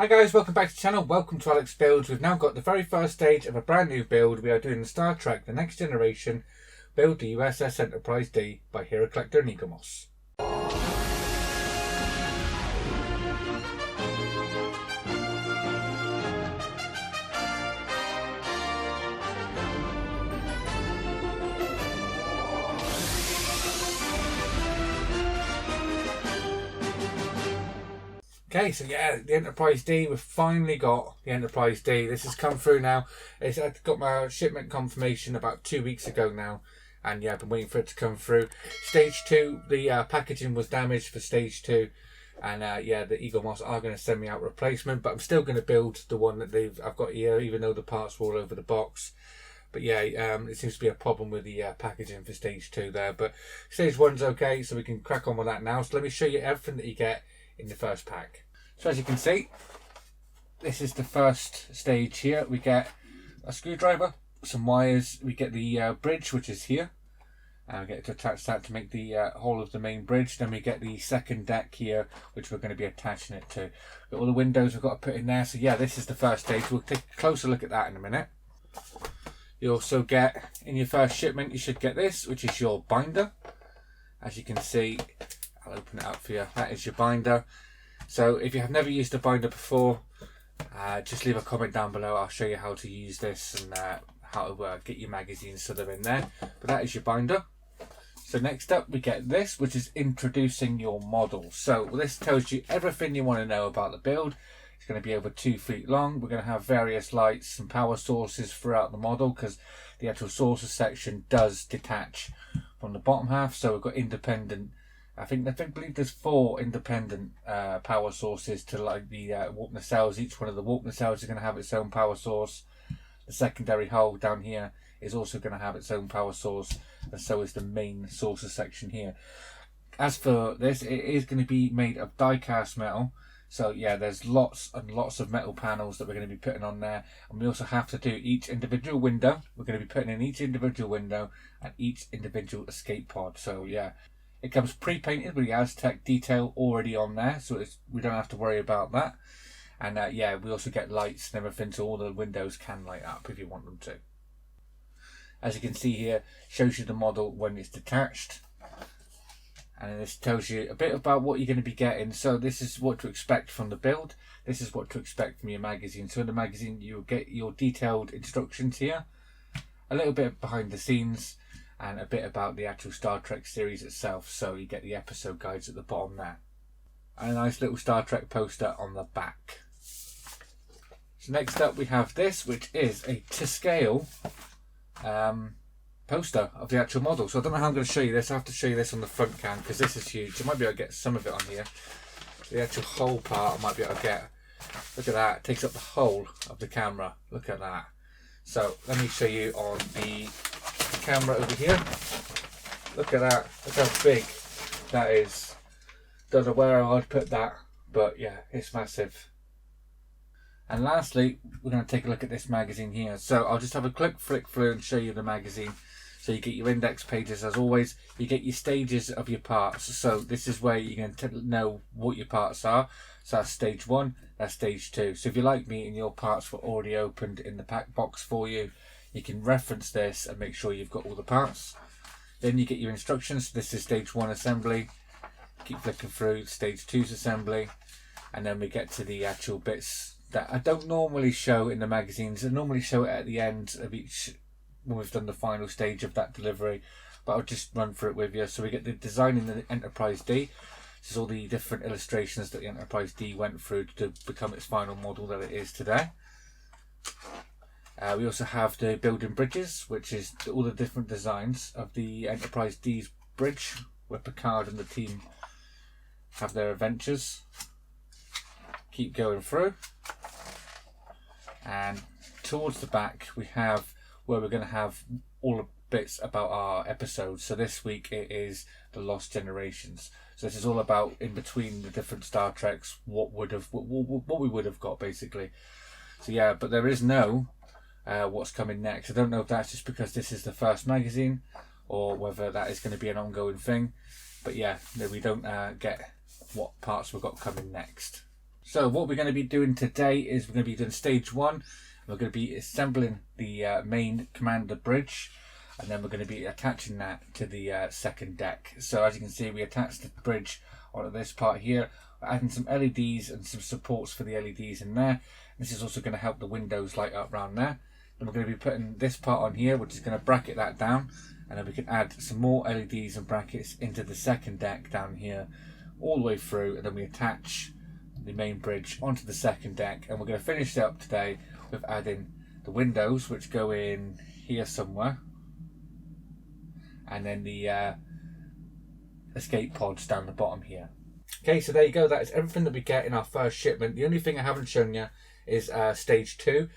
Hi guys, welcome back to the channel, welcome to Alex Builds. We've now got the very first stage of a brand new build. We are doing the Star Trek The Next Generation build, the USS Enterprise D by Hero Collector and eaglemoss. Okay, so yeah, the Enterprise D, we've finally got the Enterprise D. This has come through now. I got my shipment confirmation about 2 weeks ago now. And yeah, I've been waiting for it to come through. Stage 2, the packaging was damaged for Stage 2. And yeah, the eaglemoss are going to send me out a replacement. But I'm still going to build the one that I've got here, even though the parts were all over the box. But yeah, it seems to be a problem with the packaging for Stage 2 there. But Stage 1's okay, so we can crack on with that now. So let me show you everything that you get in the first pack. So as you can see, this is the first stage here. We get a screwdriver, some wires, we get the bridge, which is here. And we get to attach that to make the whole of the main bridge. Then we get the second deck here, which we're going to be attaching it to. Got all the windows we've got to put in there. So yeah, this is the first stage. We'll take a closer look at that in a minute. You also get, in your first shipment, you should get this, which is your binder. As you can see, I'll open it up for you. That is your binder. So if you have never used a binder before, just leave a comment down below. I'll show you how to use this and how to get your magazines so they're in there. But that is your binder. So next up we get this, which is introducing your model. So this tells you everything you want to know about the build. It's going to be over 2 feet long. We're going to have various lights and power sources throughout the model because the actual sources section does detach from the bottom half. So we've got independent, I believe there's 4 independent power sources to like the warp nacelles. Each one of the warp nacelles is going to have its own power source. The secondary hull down here is also going to have its own power source, and so is the main sources section here. As for this, it is going to be made of die-cast metal. So yeah, there's lots and lots of metal panels that we're going to be putting on there. And we also have to do each individual window. We're going to be putting in each individual window and each individual escape pod. So yeah. It comes pre-painted with the Aztec detail already on there, so we don't have to worry about that. And yeah, we also get lights and everything, so all the windows can light up if you want them to. As you can see here, shows you the model when it's detached. And this tells you a bit about what you're going to be getting. So this is what to expect from the build. This is what to expect from your magazine. So in the magazine, you'll get your detailed instructions here. A little bit behind the scenes. And a bit about the actual Star Trek series itself, so you get the episode guides at the bottom there. And a nice little Star Trek poster on the back. So next up we have this, which is a to scale poster of the actual model. So I don't know how I'm going to show you this. I have to show you this on the front cam because this is huge. I might be able to get some of it on here. The actual whole part I might be able to get. Look at that, it takes up the whole of the camera. Look at that. So let me show you on the camera over here. Look at that. Look how big that is. Don't know where I'd put that, but yeah, it's massive. And lastly, we're going to take a look at this magazine here. So I'll just have a quick flick through and show you the magazine. So you get your index pages as always. You get your stages of your parts. So this is where you're going to know what your parts are. So that's stage 1, that's stage 2. So if you're like me and your parts were already opened in the pack box for you, you can reference this and make sure you've got all the parts. Then you get your instructions. This is stage 1 assembly. Keep flicking through stage 2's assembly. And then we get to the actual bits that I don't normally show in the magazines. I normally show it at the end of each, when we've done the final stage of that delivery. But I'll just run through it with you. So we get the design in the Enterprise D. This is all the different illustrations that the Enterprise D went through to become its final model that it is today. We also have the building bridges, which is all the different designs of the Enterprise D's bridge, where Picard and the team have their adventures. Keep going through. And towards the back, we have where we're going to have all the bits about our episodes. So this week it is the Lost Generations. So this is all about in between the different Star Treks, what we would have got basically. So yeah, but there is no what's coming next. I don't know if that's just because this is the first magazine or whether that is going to be an ongoing thing. But yeah, no, we don't get what parts we've got coming next. So what we're going to be doing today is we're going to be doing stage 1. We're going to be assembling the main commander bridge, and then we're going to be attaching that to the second deck. So as you can see, we attached the bridge onto this part here. We're adding some LEDs and some supports for the LEDs in there. This is also going to help the windows light up around there. Then we're going to be putting this part on here, which is going to bracket that down, and then we can add some more LEDs and brackets into the second deck down here all the way through, and then we attach the main bridge onto the second deck. And we're going to finish it up today with adding the windows, which go in here somewhere, and then the escape pods down the bottom here. Okay, so there you go. That is everything that we get in our first shipment. The only thing I haven't shown you is stage 2.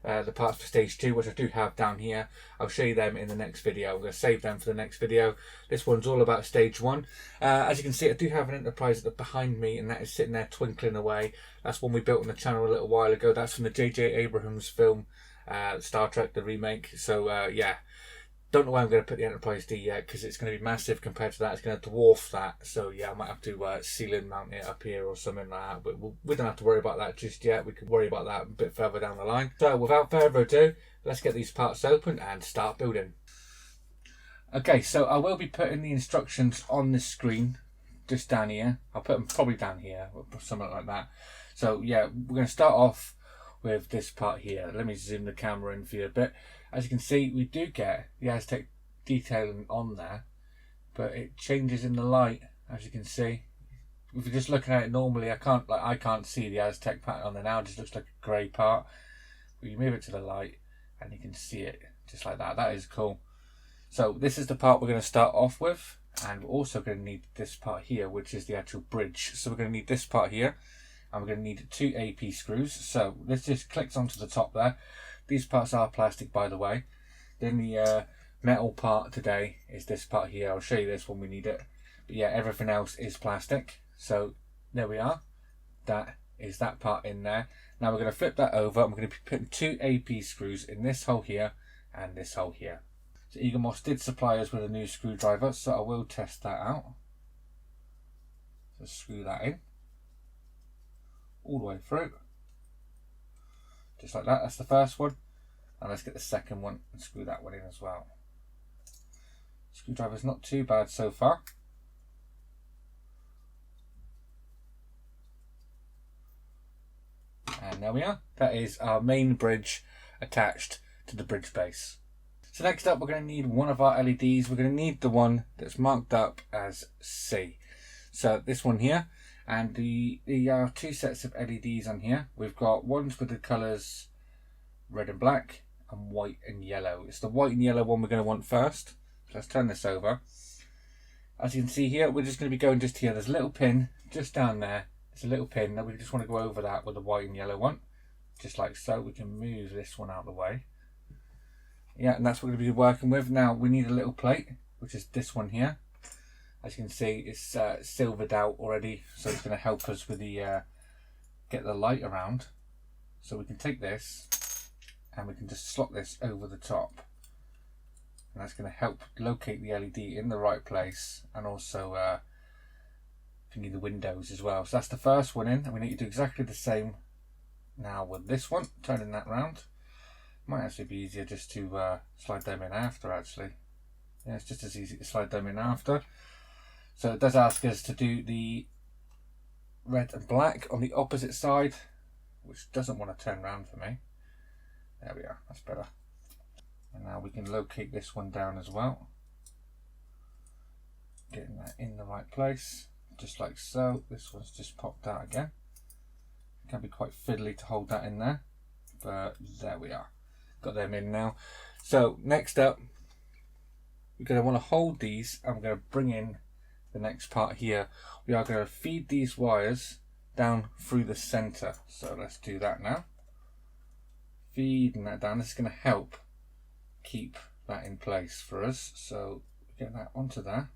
The parts for stage 2, which I do have down here. I'll show you them in the next video. I'm going to save them for the next video. This one's all about stage 1. As you can see, I do have an Enterprise behind me, and that is sitting there twinkling away. That's one we built on the channel a little while ago. That's from the J.J. Abrams film, Star Trek, the remake. So yeah, don't know where I'm going to put the Enterprise D yet, because it's going to be massive compared to that. It's going to dwarf that. So yeah, I might have to ceiling mount it up here or something like that. But we don't have to worry about that just yet. We can worry about that a bit further down the line. So without further ado, let's get these parts open and start building. Okay, so I will be putting the instructions on the screen just down here. I'll put them probably down here or something like that. So yeah, we're going to start off with this part here. Let me zoom the camera in for you a bit. As you can see, we do get the Aztec detailing on there, but it changes in the light. As you can see, if you're just looking at it normally, I can't see the Aztec pattern on there now. It just looks like a grey part. But you move it to the light, and you can see it just like that. That is cool. So this is the part we're going to start off with, and we're also going to need this part here, which is the actual bridge. So we're going to need this part here, and we're going to need 2 AP screws. So this just clicks onto the top there. These parts are plastic, by the way. Then the metal part today is this part here. I'll show you this when we need it. But yeah, everything else is plastic. So there we are. That is that part in there. Now we're going to flip that over, and we're going to be putting 2 AP screws in this hole here and this hole here. So eaglemoss did supply us with a new screwdriver, so I will test that out. So screw that in all the way through. Just like that. That's the first one. And let's get the second one and screw that one in as well. Screwdriver's not too bad so far. And there we are. That is our main bridge attached to the bridge base. So next up, we're going to need one of our LEDs. We're going to need the one that's marked up as C. So this one here. And there are 2 sets of LEDs on here. We've got ones with the colours red and black and white and yellow. It's the white and yellow one we're going to want first. So let's turn this over. As you can see here, we're just going to be going just here. There's a little pin just down there. It's a little pin. Now we just want to go over that with the white and yellow one. Just like so. We can move this one out of the way. Yeah, and that's what we're going to be working with. Now we need a little plate, which is this one here. As you can see, it's silvered out already, so it's going to help us with the get the light around. So we can take this and we can just slot this over the top, and that's going to help locate the LED in the right place, and also thingy the windows as well. So that's the first one in, and we need to do exactly the same now with this one. Turning that round might actually be easier just to slide them in after. Actually, yeah, it's just as easy to slide them in after. So it does ask us to do the red and black on the opposite side, which doesn't want to turn around for me. There we are, that's better. And now we can locate this one down as well. Getting that in the right place, just like so. This one's just popped out again. It can be quite fiddly to hold that in there, but there we are. Got them in now. So next up, we're going to want to hold these, and we're going to bring in the next part here. We are going to feed these wires down through the center. So let's do that now. Feeding that down. This is going to help keep that in place for us. So get that onto there,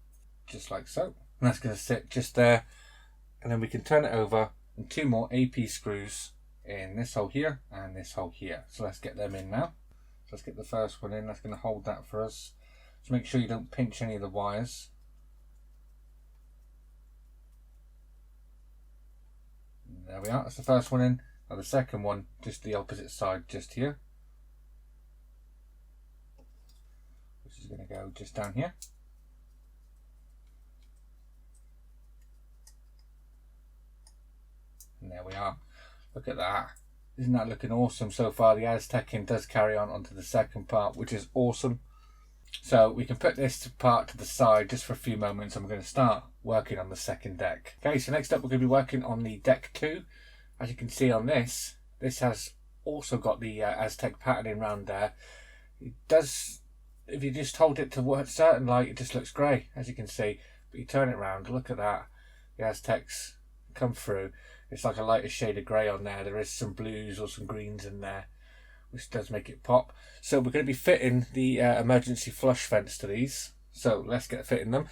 just like so. And that's going to sit just there. And then we can turn it over, and 2 more AP screws in this hole here and this hole here. So let's get them in now. So let's get the first one in. That's going to hold that for us. Just make sure you don't pinch any of the wires. There we are, that's the first one in. Now the second one, just the opposite side, just here. Which is going to go just down here. And there we are. Look at that. Isn't that looking awesome so far? The Aztecing does carry on onto the second part, which is awesome. So we can put this part to the side just for a few moments and we're going to start working on the second deck. Okay, so next up we're going to be working on the deck 2. As you can see on this has also got the Aztec patterning around there. It does, if you just hold it to a certain light, it just looks grey, as you can see. But you turn it around, look at that. The Aztecs come through. It's like a lighter shade of grey on there. There is some blues or some greens in there, which does make it pop. So we're going to be fitting the emergency flush vents to these. So let's get fitting them.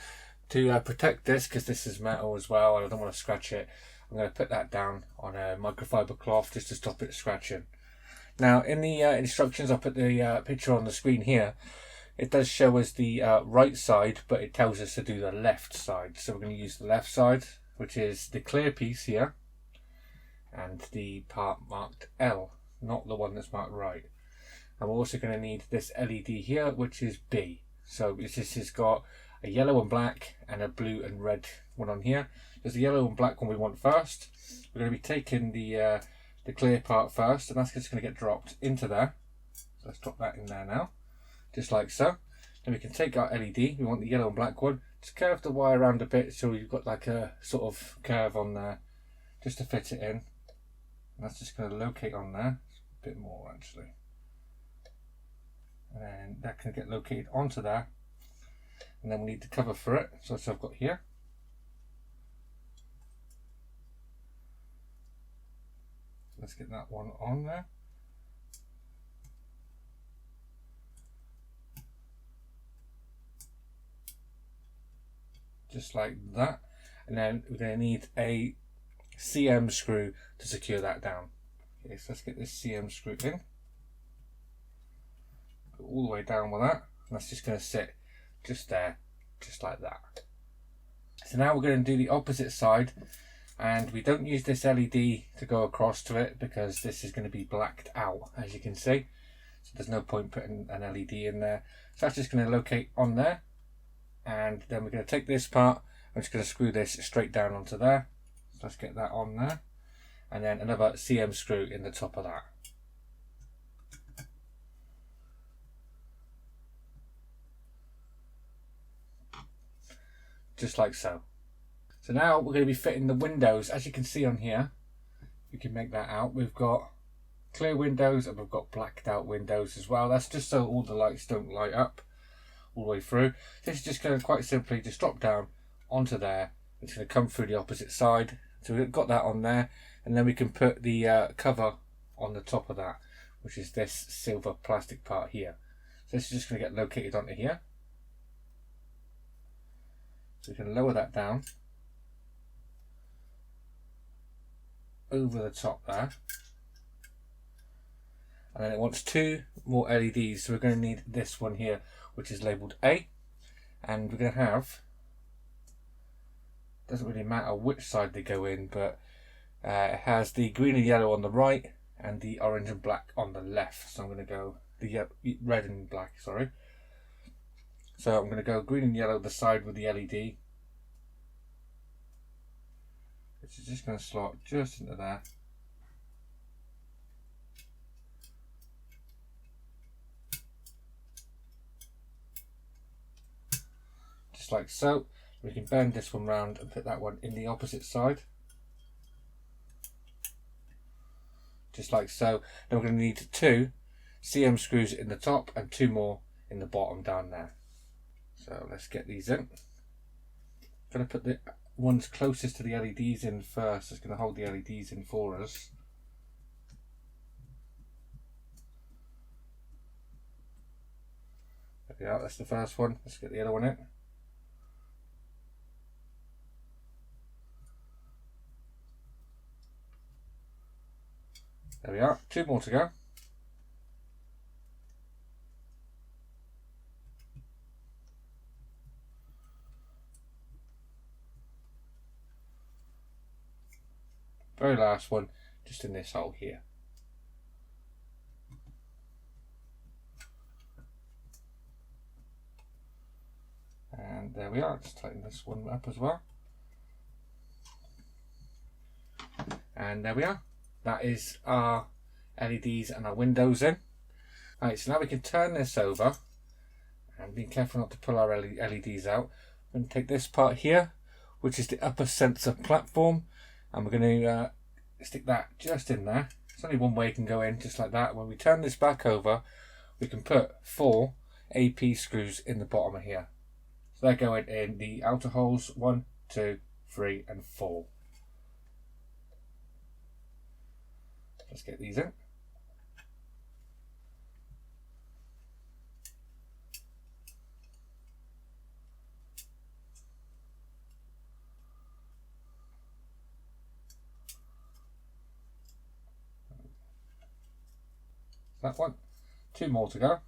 To protect this, because this is metal as well and I don't want to scratch it, I'm going to put that down on a microfiber cloth just to stop it scratching. Now in the instructions, I'll put the picture on the screen here. It does show us the right side, but it tells us to do the left side. So we're going to use the left side, which is the clear piece here, and the part marked L, not the one that's marked right. And we're also going to need this LED here, which is B. So this has got a yellow and black and a blue and red one on here. There's the yellow and black one we want first. We're going to be taking the clear part first, and that's just going to get dropped into there. So let's drop that in there now, just like so. Then we can take our LED, we want the yellow and black one, just curve the wire around a bit so you've got like a sort of curve on there, just to fit it in. And that's just going to locate on there, a bit more actually. And then that can get located onto there. And then we need the cover for it, so that's what I've got here. So let's get that one on there. Just like that. And then we're going to need a CM screw to secure that down. Okay, so let's get this CM screw in. Go all the way down with that. And that's just going to sit just there, just like that. So now we're going to do the opposite side, and we don't use this LED to go across to it because this is going to be blacked out, as you can see. So there's no point putting an LED in there. So that's just going to locate on there, and then we're going to take this part. I'm just going to screw this straight down onto there. So let's get that on there, and then another CM screw in the top of that. Just like so. So now we're going to be fitting the windows. As you can see on here, you can make that out. We've got clear windows and we've got blacked out windows as well. That's just so all the lights don't light up all the way through. This is just going to quite simply just drop down onto there. It's going to come through the opposite side. So we've got that on there, and then we can put the cover on the top of that, which is this silver plastic part here. So this is just going to get located onto here. So we can lower that down over the top there. And then it wants 2 more LEDs, so we're going to need this one here, which is labelled A. And we're going to have, doesn't really matter which side they go in, but it has the green and yellow on the right and the orange and black on the left. So I'm going to go the red and black, sorry. So I'm going to go green and yellow the side with the LED, which is just going to slot just into there. Just like so. We can bend this one round and put that one in the opposite side. Just like so. Then we're going to need 2 CM screws in the top and 2 more in the bottom down there. So let's get these in. I'm going to put the ones closest to the LEDs in first. It's going to hold the LEDs in for us. There we are, that's the first one. Let's get the other one in. There we are, 2 more to go. very last one just in this hole here. And there we are. Just tighten this one up as well. And there we are. That is our LEDs and our windows in. Alright, so now we can turn this over and be careful not to pull our LEDs out. We're going to take this part here, which is the upper sensor platform, and we're going to stick that just in there. There's only one way it can go in, just like that. When we turn this back over, we can put 4 AP screws in the bottom of here. So they're going in the outer holes 1, 2, 3 and 4. Let's get these in. That one. 2 more to go.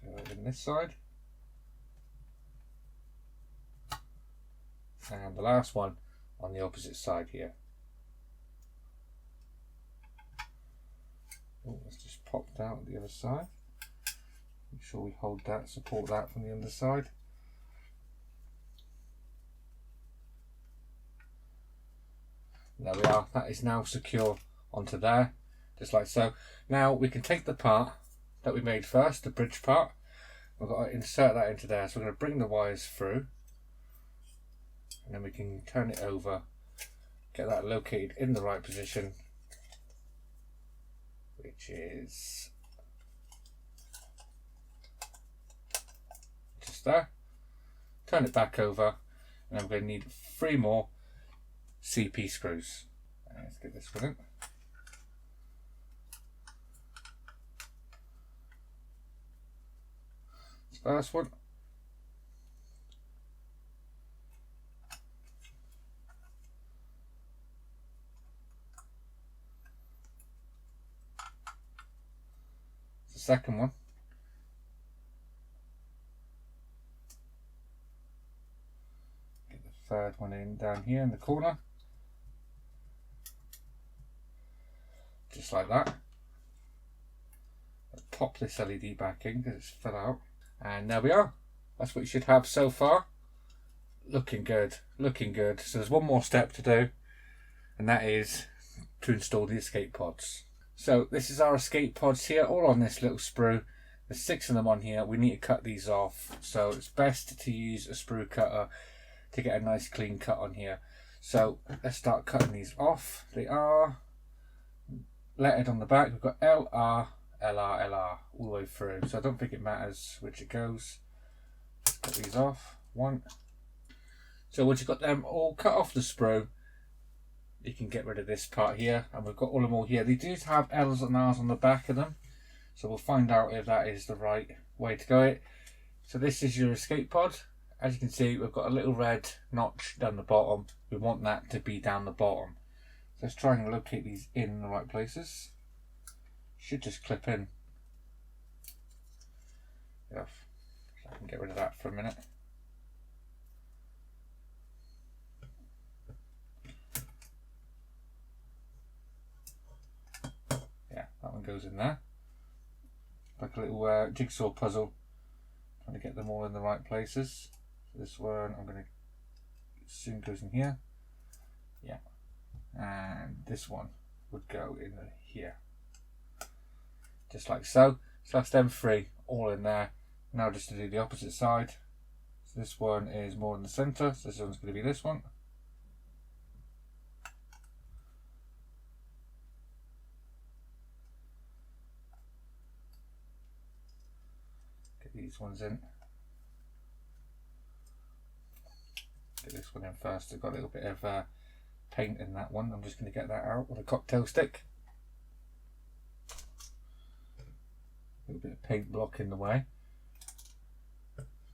Let's go in this side. And the last one on the opposite side here. Oh, let's just pop down the other side. Make sure we hold that, support that from the underside. There we are. That is now secure onto there, just like so. Now we can take the part that we made first, the bridge part. We've got to insert that into there. So we're going to bring the wires through, and then we can turn it over, get that located in the right position, which is just there. Turn it back over, and then we're going to need 3 more CP screws. Let's get this one in. This first one. The second one. Get the third one in down here in the corner. Just like that. I'll pop this LED back in because it's fell out. And there we are. That's what you should have so far. Looking good, looking good. So there's one more step to do, and that is to install the escape pods. So this is our escape pods here, all on this little sprue. There's 6 of them on here. We need to cut these off. So it's best to use a sprue cutter to get a nice clean cut on here. So let's start cutting these off. They are lettered on the back. We've got LR, LR, LR all the way through. So I don't think it matters which it goes. Let's cut these off. 1. So once you've got them all cut off the sprue, you can get rid of this part here, and we've got all of them all here. They do have L's and R's on the back of them, so we'll find out if that is the right way to go it. So this is your escape pod. As you can see, we've got a little red notch down the bottom. We want that to be down the bottom. So let's try and locate these in the right places. Should just clip in. Yeah, so I can get rid of that for a minute. Yeah, that one goes in there. Like a little jigsaw puzzle. Trying to get them all in the right places. So this one I'm going to soon goes in here. Yeah. And this one would go in here. Just like so. So that's them 3 all in there. Now just to do the opposite side. So this one is more in the centre. So this one's going to be this one. Get these ones in. Get this one in first. I've got a little bit of paint in that one. I'm just going to get that out with a cocktail stick. A little bit of paint block in the way.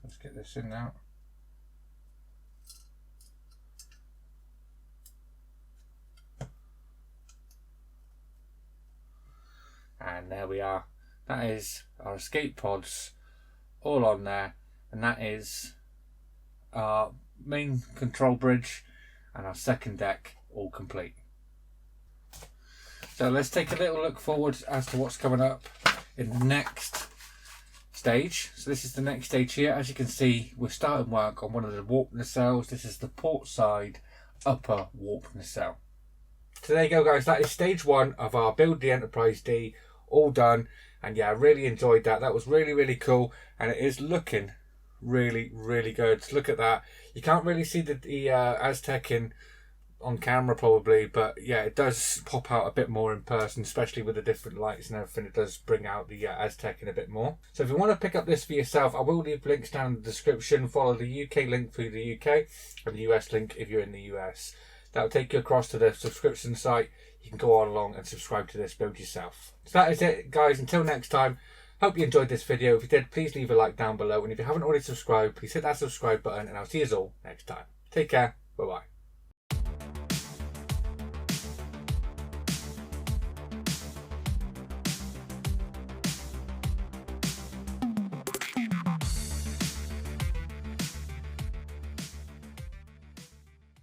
Let's get this in now. And there we are. That is our escape pods all on there, and that is our main control bridge and our second deck all complete. So let's take a little look forward as to what's coming up in the next stage. So this is the next stage here. As you can see, we're starting work on one of the warp nacelles. This is the port side upper warp nacelle. So there you go, guys. That is stage 1 of our Build the Enterprise D, all done. And yeah, I really enjoyed that. That was really, really cool. And it is looking really, really good. Look at that. You can't really see the Aztec on camera probably, but yeah, it does pop out a bit more in person, especially with the different lights and everything. It does bring out the Aztec in a bit more. So if you want to pick up this for yourself, I will leave links down in the description. Follow the UK link for the UK and the US link if you're in the US. That'll take you across to the subscription site. You can go on along and subscribe to this build yourself. So that is it, guys. Until next time, hope you enjoyed this video. If you did, please leave a like down below. And if you haven't already subscribed, please hit that subscribe button. And I'll see you all next time. Take care. Bye-bye.